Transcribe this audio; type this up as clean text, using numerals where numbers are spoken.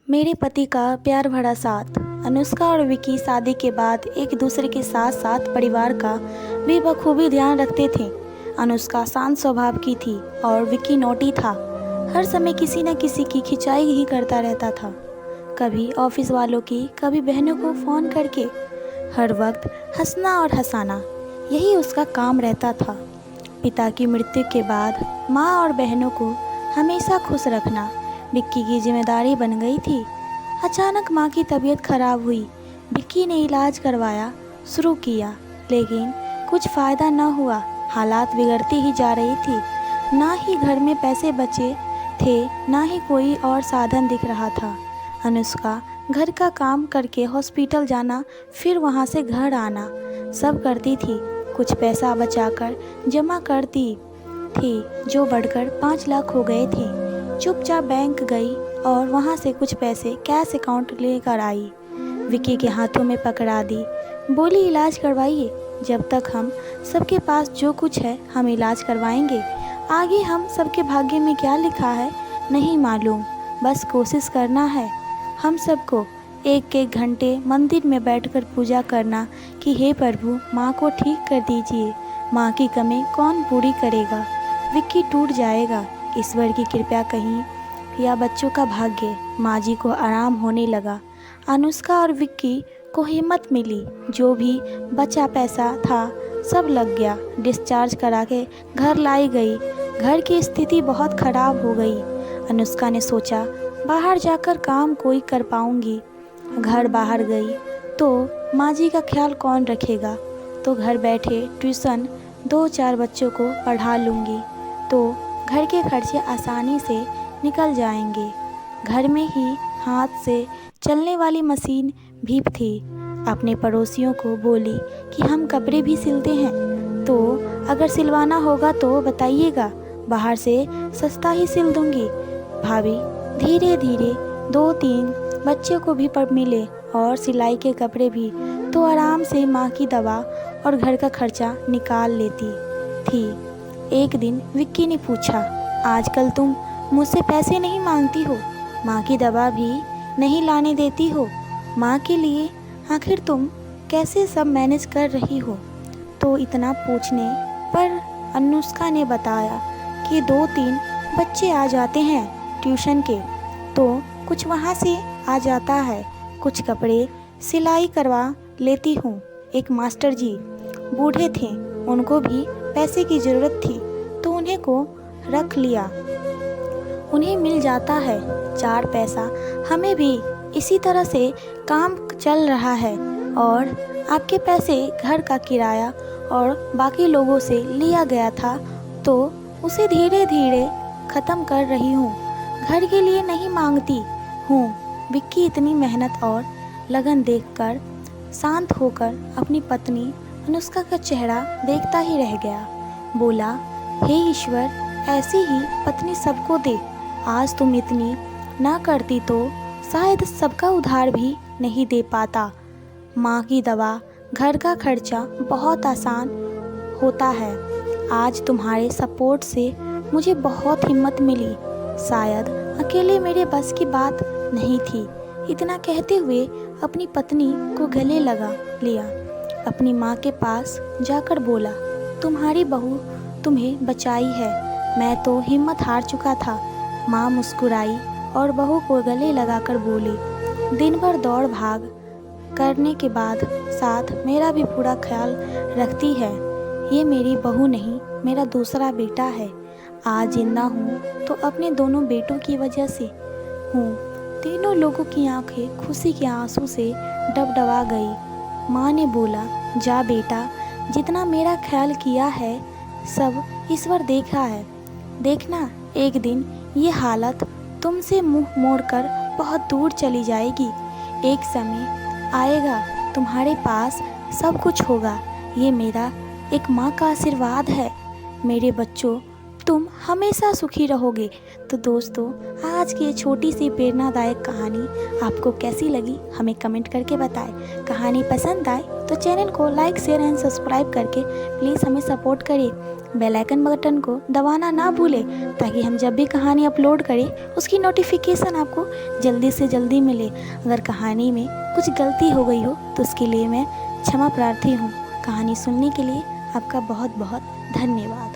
मेरे पति का प्यार भरा साथ। अनुष्का और विकी शादी के बाद एक दूसरे के साथ साथ परिवार का भी बखूबी ध्यान रखते थे। अनुष्का शांत स्वभाव की थी और विकी नोटी था। हर समय किसी न किसी की खिंचाई ही करता रहता था, कभी ऑफिस वालों की, कभी बहनों को फ़ोन करके। हर वक्त हंसना और हंसाना, यही उसका काम रहता था। पिता की मृत्यु के बाद माँ और बहनों को हमेशा खुश रखना विक्की की जिम्मेदारी बन गई थी। अचानक माँ की तबीयत खराब हुई। विक्की ने इलाज करवाया शुरू किया, लेकिन कुछ फ़ायदा न हुआ। हालात बिगड़ती ही जा रही थी। ना ही घर में पैसे बचे थे, ना ही कोई और साधन दिख रहा था। अनुष्का घर का काम करके हॉस्पिटल जाना, फिर वहाँ से घर आना सब करती थी। कुछ पैसा बचाकर जमा करती थी, जो बढ़कर 5 लाख हो गए थे। चुपचाप बैंक गई और वहाँ से कुछ पैसे कैश अकाउंट लेकर आई। विक्की के हाथों में पकड़ा दी, बोली इलाज करवाइए। जब तक हम सबके पास जो कुछ है हम इलाज करवाएंगे। आगे हम सबके भाग्य में क्या लिखा है नहीं मालूम, बस कोशिश करना है। हम सबको एक एक घंटे मंदिर में बैठकर पूजा करना कि हे प्रभु, माँ को ठीक कर दीजिए। माँ की कमी कौन पूरी करेगा। विक्की टूट जाएगा। ईश्वर की कृपा कहीं या बच्चों का भाग्य। माँ जी को आराम होने लगा। अनुष्का और विक्की को हिम्मत मिली। जो भी बचा पैसा था सब लग गया। डिस्चार्ज करा के घर लाई गई। घर की स्थिति बहुत खराब हो गई। अनुष्का ने सोचा बाहर जाकर काम कोई कर पाऊंगी। घर बाहर गई तो माँ जी का ख्याल कौन रखेगा, तो घर बैठे ट्यूशन 2-4 बच्चों को पढ़ा लूँगी तो घर के खर्चे आसानी से निकल जाएंगे। घर में ही हाथ से चलने वाली मशीन भी थी। अपने पड़ोसियों को बोली कि हम कपड़े भी सिलते हैं, तो अगर सिलवाना होगा तो बताइएगा, बाहर से सस्ता ही सिल दूंगी। भाभी धीरे धीरे 2-3 बच्चों को भी पढ़ मिले और सिलाई के कपड़े भी, तो आराम से माँ की दवा और घर का खर्चा निकाल लेती थी। एक दिन विक्की ने पूछा, आजकल तुम मुझसे पैसे नहीं मांगती हो, माँ की दवा भी नहीं लाने देती हो। माँ के लिए आखिर तुम कैसे सब मैनेज कर रही हो। तो इतना पूछने पर अनुष्का ने बताया कि 2-3 बच्चे आ जाते हैं ट्यूशन के, तो कुछ वहाँ से आ जाता है। कुछ कपड़े सिलाई करवा लेती हूँ। एक मास्टर जी बूढ़े थे, उनको भी पैसे की ज़रूरत थी तो उन्हें को रख लिया। उन्हें मिल जाता है 4 पैसा। हमें भी इसी तरह से काम चल रहा है। और आपके पैसे घर का किराया और बाकी लोगों से लिया गया था, तो उसे धीरे धीरे ख़त्म कर रही हूँ। घर के लिए नहीं मांगती हूँ। विक्की इतनी मेहनत और लगन देखकर शांत होकर अपनी पत्नी अनुष्का का चेहरा देखता ही रह गया। बोला, हे ईश्वर, ऐसी ही पत्नी सबको दे। आज तुम इतनी ना करती तो शायद सबका उधार भी नहीं दे पाता। माँ की दवा, घर का खर्चा बहुत आसान होता है। आज तुम्हारे सपोर्ट से मुझे बहुत हिम्मत मिली। शायद अकेले मेरे बस की बात नहीं थी। इतना कहते हुए अपनी पत्नी को गले लगा लिया। अपनी माँ के पास जाकर बोला, तुम्हारी बहू तुम्हें बचाई है। मैं तो हिम्मत हार चुका था। माँ मुस्कुराई और बहू को गले लगाकर बोली, दिन भर दौड़ भाग करने के बाद साथ मेरा भी पूरा ख्याल रखती है। ये मेरी बहू नहीं, मेरा दूसरा बेटा है। आज जिंदा हूँ तो अपने दोनों बेटों की वजह से हूँ। तीनों लोगों की आंखें खुशी के आंसू से डबडबा गई। माँ ने बोला, जा बेटा, जितना मेरा ख्याल किया है सब ईश्वर देखा है। देखना एक दिन ये हालत तुमसे मुंह मोड़कर बहुत दूर चली जाएगी। एक समय आएगा तुम्हारे पास सब कुछ होगा। ये मेरा एक माँ का आशीर्वाद है। मेरे बच्चों, तुम हमेशा सुखी रहोगे। तो दोस्तों, आज की ये छोटी सी प्रेरणादायक कहानी आपको कैसी लगी हमें कमेंट करके बताएं। कहानी पसंद आए तो चैनल को लाइक शेयर एंड सब्सक्राइब करके प्लीज़ हमें सपोर्ट करिए। बेल आइकन बटन को दबाना ना भूलें ताकि हम जब भी कहानी अपलोड करें उसकी नोटिफिकेशन आपको जल्दी से जल्दी मिले। अगर कहानी में कुछ गलती हो गई हो तो उसके लिए मैं क्षमा प्रार्थी हूँ। कहानी सुनने के लिए आपका बहुत बहुत धन्यवाद।